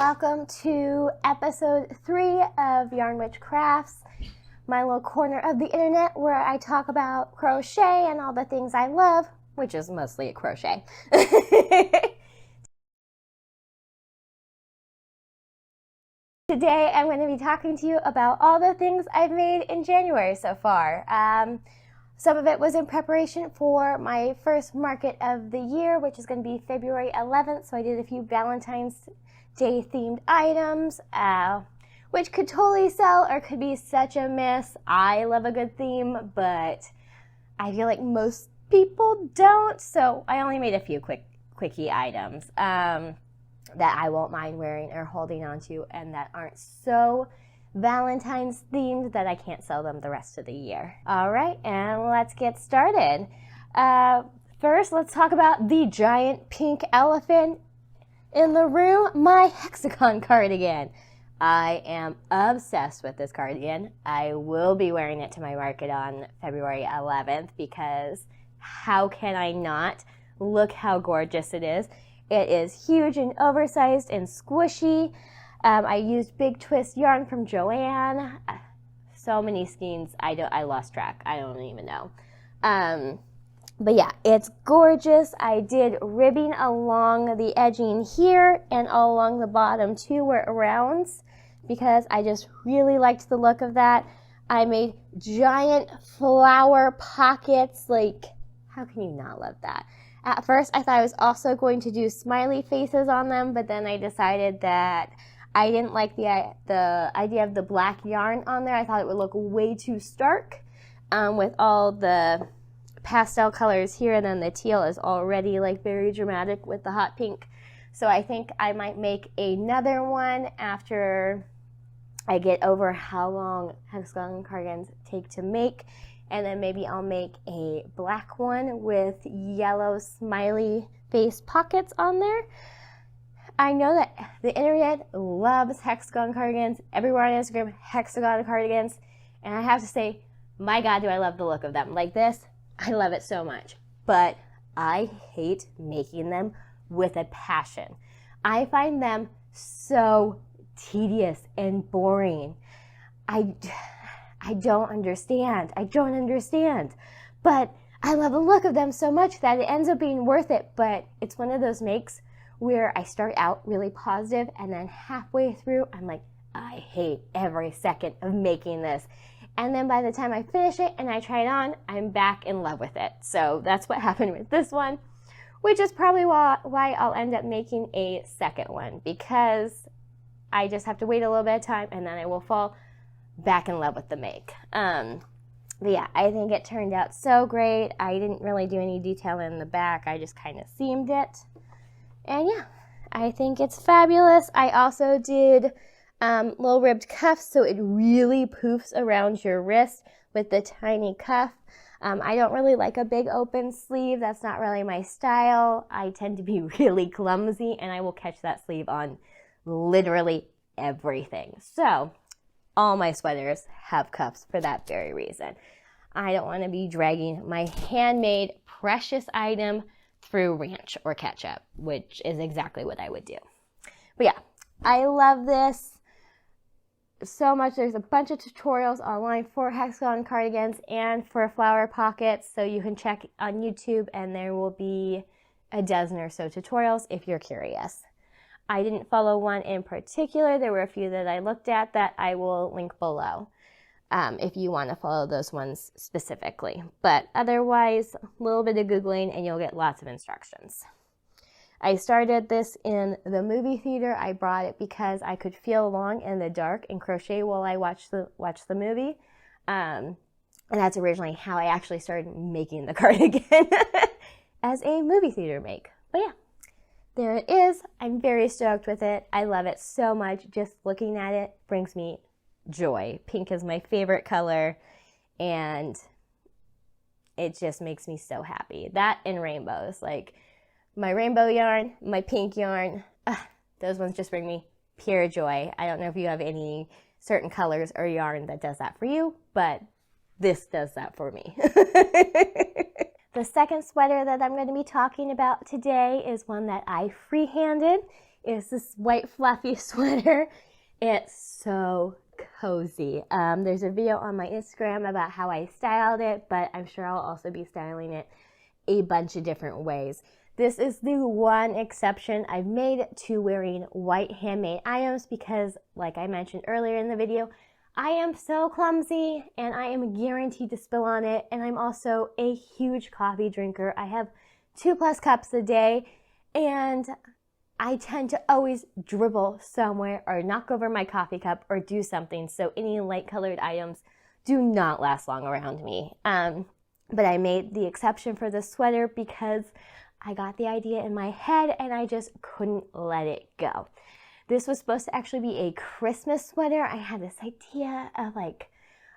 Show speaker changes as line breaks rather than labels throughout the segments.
Welcome to episode 3 of Yarn Witch Crafts, my little corner of the internet where I talk about crochet and all the things I love, which is mostly a crochet. Today I'm going to be talking to you about all the things I've made in January so far. Some of it was in preparation for my first market of the year, which is going to be February 11th, so I did a few Valentine's Day themed items, which could totally sell or could be such a miss. I love a good theme, but I feel like most people don't, so I only made a few quickie items that I won't mind wearing or holding on to and that aren't so Valentine's themed that I can't sell them the rest of the year. All right, and let's get started. First, let's talk about the giant pink elephant in the room, my hexagon cardigan. I am obsessed with this cardigan. I will be wearing it to my market on February 11th because how can I not? Look how gorgeous it is. It is huge and oversized and squishy. I used big twist yarn from Joanne. So many skeins, I lost track. I don't even know. But yeah, it's gorgeous. I did ribbing along the edging here and all along the bottom too where it rounds because I just really liked the look of that. I made giant flower pockets. Like, how can you not love that? At first, I thought I was also going to do smiley faces on them, but then I decided that I didn't like the idea of the black yarn on there. I thought it would look way too stark with all the pastel colors here, and then the teal is already like very dramatic with the hot pink. So I think I might make another one after I get over how long hexagon cardigans take to make, and then maybe I'll make a black one with yellow smiley face pockets on there. I know that the internet loves hexagon cardigans. Everywhere on Instagram, hexagon cardigans. And I have to say, my God, do I love the look of them. Like this, I love it so much. But I hate making them with a passion. I find them so tedious and boring. I don't understand. But I love the look of them so much that it ends up being worth it. But it's one of those makes where I start out really positive and then halfway through I'm like, I hate every second of making this. And then by the time I finish it and I try it on, I'm back in love with it. So that's what happened with this one, which is probably why I'll end up making a second one, because I just have to wait a little bit of time and then I will fall back in love with the make. But yeah, I think it turned out so great. I didn't really do any detail in the back. I just kind of seamed it. And yeah, I think it's fabulous. I also did little ribbed cuffs, so it really poofs around your wrist with the tiny cuff. I don't really like a big open sleeve. That's not really my style. I tend to be really clumsy, and I will catch that sleeve on literally everything. So all my sweaters have cuffs for that very reason. I don't want to be dragging my handmade precious item through ranch or ketchup, which is exactly what I would do. But yeah, I love this so much. There's a bunch of tutorials online for hexagon cardigans and for flower pockets, so you can check on YouTube and there will be a dozen or so tutorials if you're curious. I didn't follow one in particular. There were a few that I looked at that I will link below if you want to follow those ones specifically. But otherwise, a little bit of Googling and you'll get lots of instructions. I started this in the movie theater. I brought it because I could feel along in the dark and crochet while I watched the movie. And that's originally how I actually started making the cardigan as a movie theater make. But yeah, there it is. I'm very stoked with it. I love it so much. Just looking at it brings me joy. Pink is my favorite color, and it just makes me so happy. That and rainbows. Like my rainbow yarn, my pink yarn, those ones just bring me pure joy. I don't know if you have any certain colors or yarn that does that for you, but this does that for me. The second sweater that I'm going to be talking about today is one that I freehanded. is this white fluffy sweater. It's so cozy. There's a video on my Instagram about how I styled it, but I'm sure I'll also be styling it a bunch of different ways. This is the one exception I've made to wearing white handmade items because, like I mentioned earlier in the video, I am so clumsy and I am guaranteed to spill on it, and I'm also a huge coffee drinker. I have 2+ cups a day, and I tend to always dribble somewhere or knock over my coffee cup or do something, so any light colored items do not last long around me. But I made the exception for the sweater because I got the idea in my head and I just couldn't let it go. This was supposed to actually be a Christmas sweater. I had this idea of like,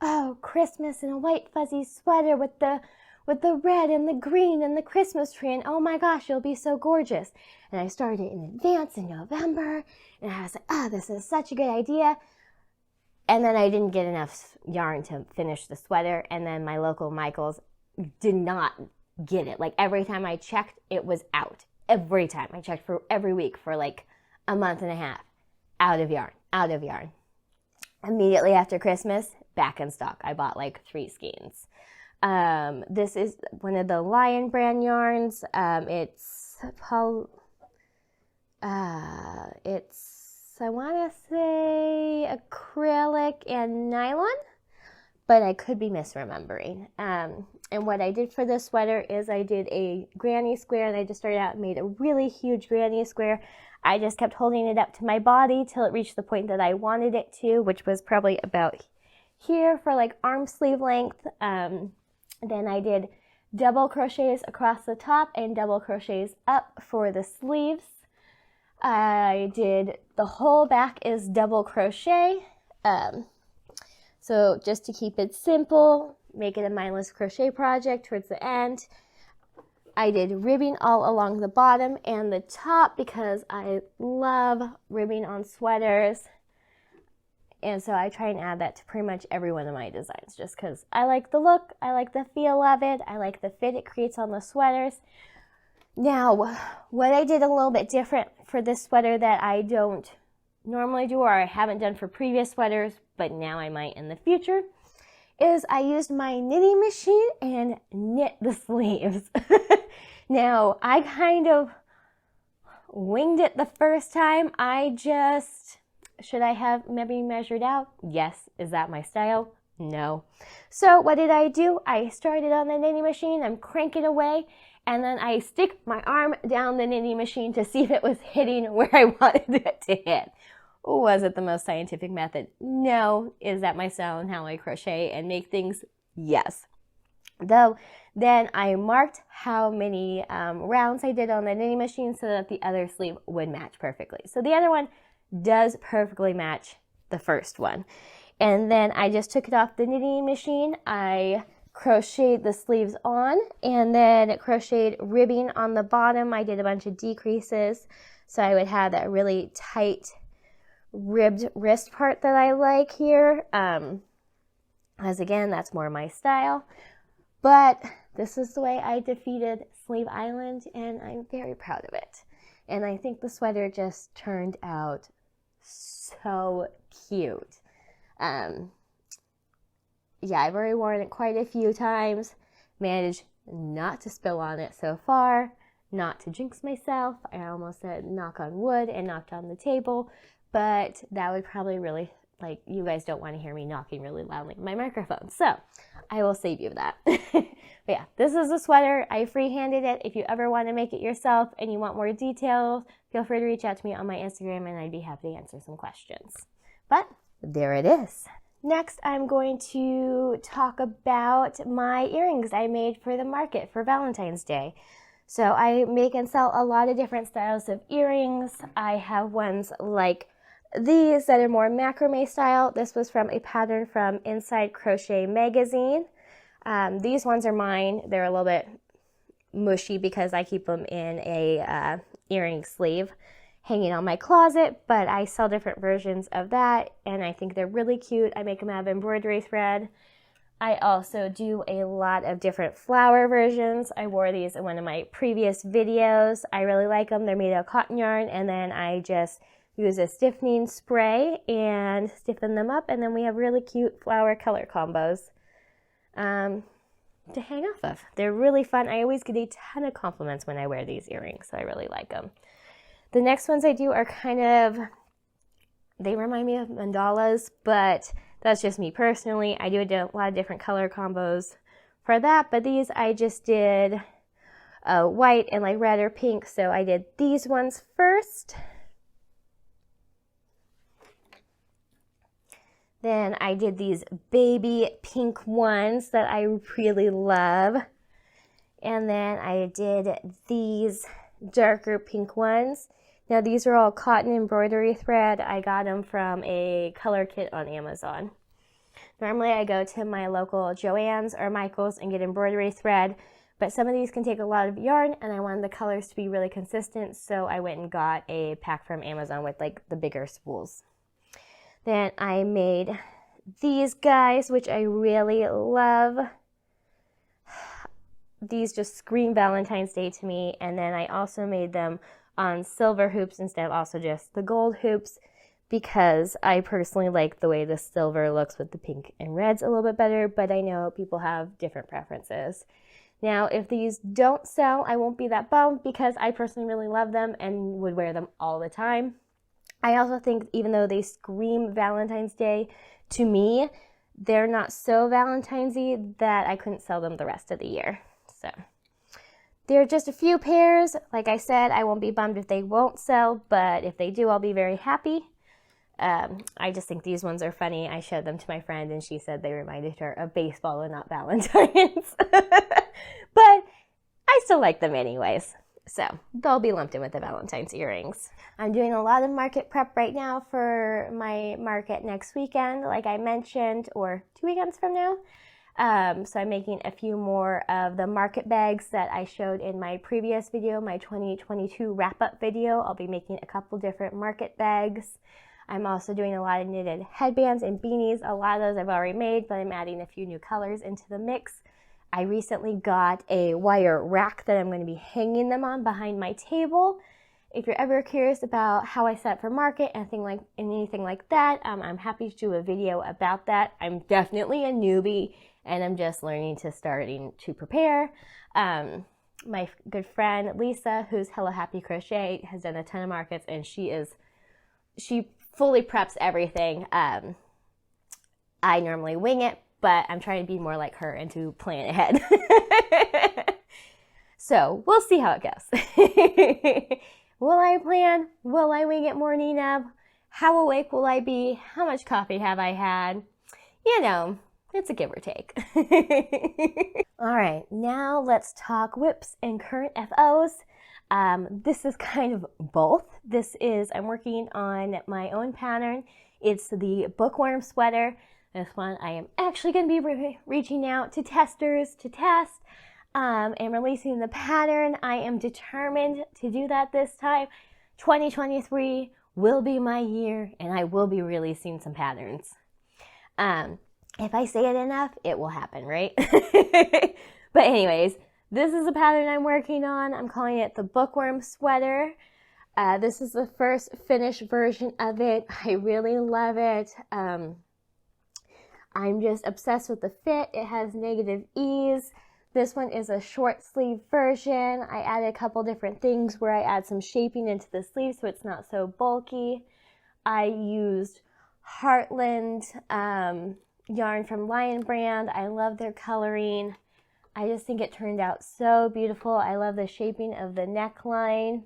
oh, Christmas in a white fuzzy sweater with the red and the green and the Christmas tree, and oh my gosh, it'll be so gorgeous. And I started it in advance in November, and I was like, oh, this is such a good idea. And then I didn't get enough yarn to finish the sweater, and then my local Michael's did not get it. Like every time I checked, it was out. Every time I checked for every week for like a month and a half, out of yarn. Immediately after Christmas, back in stock. I bought like 3 skeins. This is one of the Lion brand yarns. It's I want to say acrylic and nylon, but I could be misremembering. And what I did for this sweater is I did a granny square, and I just started out and made a really huge granny square. I just kept holding it up to my body till it reached the point that I wanted it to, which was probably about here for like arm sleeve length. Then I did double crochets across the top and double crochets up for the sleeves. I did the whole back is double crochet. So just to keep it simple, make it a mindless crochet project towards the end. I did ribbing all along the bottom and the top because I love ribbing on sweaters. And so I try and add that to pretty much every one of my designs just because I like the look, I like the feel of it, I like the fit it creates on the sweaters. Now, what I did a little bit different for this sweater that I don't normally do, or I haven't done for previous sweaters, but now I might in the future, is I used my knitting machine and knit the sleeves. Now, I kind of winged it the first time. Should I have maybe measured out? Yes. Is that my style? No. So what did I do? I started on the knitting machine, I'm cranking away, and then I stick my arm down the knitting machine to see if it was hitting where I wanted it to hit. Was it the most scientific method? No. Is that my style and how I crochet and make things? Yes. Though, then I marked how many rounds I did on the knitting machine so that the other sleeve would match perfectly. So the other one does perfectly match the first one. And then I just took it off the knitting machine. I crocheted the sleeves on and then crocheted ribbing on the bottom. I did a bunch of decreases so I would have that really tight ribbed wrist part that I like here. As again, that's more my style. But this is the way I defeated Sleeve Island, and I'm very proud of it. And I think the sweater just turned out so cute. Yeah, I've already worn it quite a few times. Managed not to spill on it so far, not to jinx myself. I almost said knock on wood and knocked on the table, but that would probably really, like, you guys don't want to hear me knocking really loudly on my microphone, so I will save you that. But yeah, this is a sweater. I freehanded it. If you ever want to make it yourself and you want more details, feel free to reach out to me on my Instagram and I'd be happy to answer some questions. But there it is. Next, I'm going to talk about my earrings I made for the market for Valentine's Day. So I make and sell a lot of different styles of earrings. I have ones like these that are more macrame style. This was from a pattern from Inside Crochet Magazine. These ones are mine. They're a little bit mushy because I keep them in a earring sleeve hanging on my closet, but I sell different versions of that and I think they're really cute. I make them out of embroidery thread. I also do a lot of different flower versions. I wore these in one of my previous videos. I really like them. They're made out of cotton yarn, and then I just use a stiffening spray and stiffen them up, and then we have really cute flower color combos to hang off of. They're really fun. I always get a ton of compliments when I wear these earrings, so I really like them. The next ones I do are kind of, they remind me of mandalas, but that's just me personally. I do a lot of different color combos for that, but these I just did white and like red or pink, so I did these ones first. Then I did these baby pink ones that I really love. And then I did these darker pink ones. Now these are all cotton embroidery thread. I got them from a color kit on Amazon. Normally I go to my local Joann's or Michael's and get embroidery thread, but some of these can take a lot of yarn and I wanted the colors to be really consistent, so I went and got a pack from Amazon with like the bigger spools. Then I made these guys, which I really love. These just scream Valentine's Day to me, and then I also made them on silver hoops instead of also just the gold hoops, because I personally like the way the silver looks with the pink and reds a little bit better, but I know people have different preferences. Now, if these don't sell, I won't be that bummed because I personally really love them and would wear them all the time. I also think even though they scream Valentine's Day, to me, they're not so Valentine's-y that I couldn't sell them the rest of the year. So there are just a few pairs. Like I said, I won't be bummed if they won't sell, but if they do, I'll be very happy. I just think these ones are funny. I showed them to my friend and she said they reminded her of baseball and not Valentine's. But I still like them anyways. So they'll be lumped in with the Valentine's earrings. I'm doing a lot of market prep right now for my market next weekend, like I mentioned, or 2 weekends from now. So I'm making a few more of the market bags that I showed in my previous video, my 2022 wrap-up video. I'll be making a couple different market bags. I'm also doing a lot of knitted headbands and beanies. A lot of those I've already made, but I'm adding a few new colors into the mix. I recently got a wire rack that I'm going to be hanging them on behind my table. If you're ever curious about how I set for market and anything like that, I'm happy to do a video about that. I'm definitely a newbie and I'm just starting to prepare. My good friend Lisa, who's Hello Happy Crochet, has done a ton of markets and she fully preps everything. I normally wing it, but I'm trying to be more like her and to plan ahead. So we'll see how it goes. Will I plan? Will I wing it morning of? How awake will I be? How much coffee have I had? You know, it's a give or take. All right, now let's talk whips and current FOs. This is kind of both. I'm working on my own pattern. It's the bookworm sweater. This one I am actually going to be reaching out to testers to test and releasing the pattern. I am determined to do that this time. 2023 will be my year and I will be releasing some patterns. If I say it enough, it will happen, right? But anyways, this is a pattern I'm working on. I'm calling it the bookworm sweater. This is the first finished version of it. I really love it. I'm just obsessed with the fit. It has negative ease. This one is a short sleeve version. I added a couple different things where I add some shaping into the sleeve so it's not so bulky. I used Heartland yarn from Lion Brand. I love their coloring. I just think it turned out so beautiful. I love the shaping of the neckline.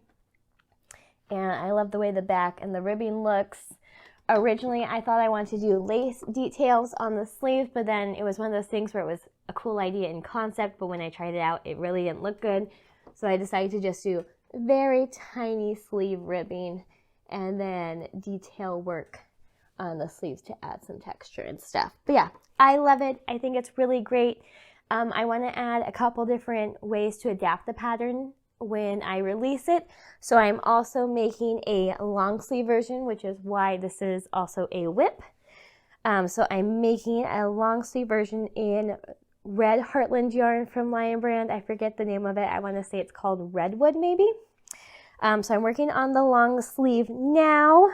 And I love the way the back and the ribbing looks. Originally, I thought I wanted to do lace details on the sleeve, but then it was one of those things where it was a cool idea in concept, but when I tried it out, it really didn't look good. So I decided to just do very tiny sleeve ribbing and then detail work on the sleeves to add some texture and stuff. But yeah, I love it. I think it's really great. I want to add a couple different ways to adapt the pattern when I release it. So I'm also making a long sleeve version, which is why this is also a whip. So I'm making a long sleeve version in red Heartland yarn from Lion Brand. I forget the name of it. I want to say it's called Redwood maybe. So I'm working on the long sleeve now.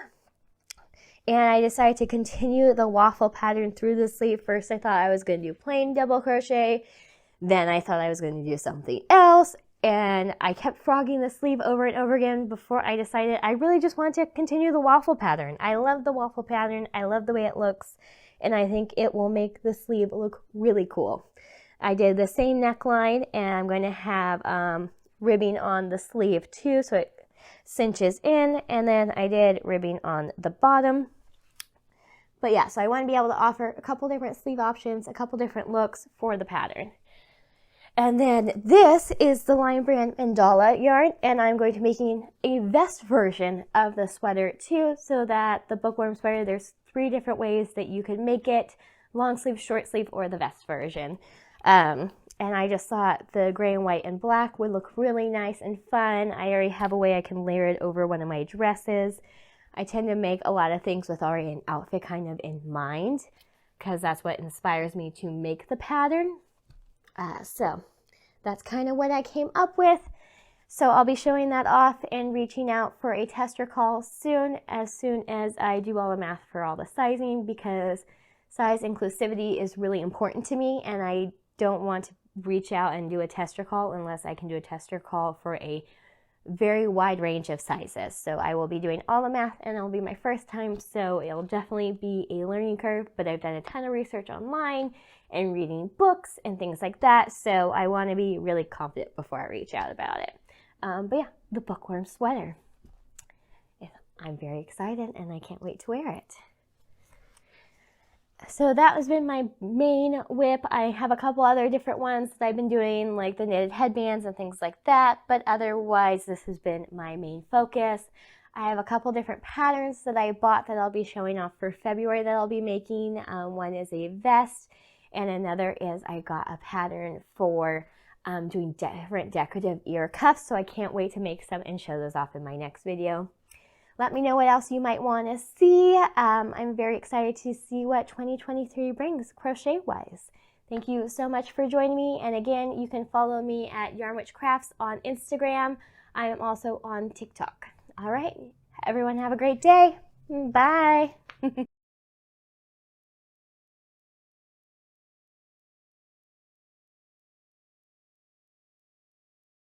And I decided to continue the waffle pattern through the sleeve. First I thought I was going to do plain double crochet. Then I thought I was going to do something else. And I kept frogging the sleeve over and over again before I decided I really just wanted to continue the waffle pattern. I love the waffle pattern. I love the way it looks. And I think it will make the sleeve look really cool. I did the same neckline, and I'm going to have ribbing on the sleeve too, so it cinches in. And then I did ribbing on the bottom. But yeah, so I want to be able to offer a couple different sleeve options, a couple different looks for the pattern. And then this is the Lion Brand Mandala yarn, and I'm going to be making a vest version of the sweater too, so that the bookworm sweater, there's 3 different ways that you can make it: long sleeve, short sleeve, or the vest version. And I just thought the gray and white and black would look really nice and fun. I already have a way I can layer it over one of my dresses. I tend to make a lot of things with already an outfit kind of in mind, because that's what inspires me to make the pattern. So that's kind of what I came up with. So I'll be showing that off and reaching out for a tester call as soon as I do all the math for all the sizing, because size inclusivity is really important to me, and I don't want to reach out and do a tester call unless I can do a tester call for a very wide range of sizes. So I will be doing all the math, and it'll be my first time, so it'll definitely be a learning curve, but I've done a ton of research online and reading books and things like that, so I want to be really confident before I reach out about it. But yeah, the bookworm sweater. I'm very excited, and I can't wait to wear it. So that has been my main whip. I have a couple other different ones that I've been doing, like the knitted headbands and things like that, but otherwise this has been my main focus. I have a couple different patterns that I bought that I'll be showing off for February that I'll be making. One is a vest, and another is I got a pattern for doing different decorative ear cuffs, so I can't wait to make some and show those off in my next video. Let me know what else you might want to see. I'm very excited to see what 2023 brings crochet-wise. Thank you so much for joining me. And again, you can follow me at Yarn Witch Crafts on Instagram. I am also on TikTok. All right, everyone have a great day. Bye.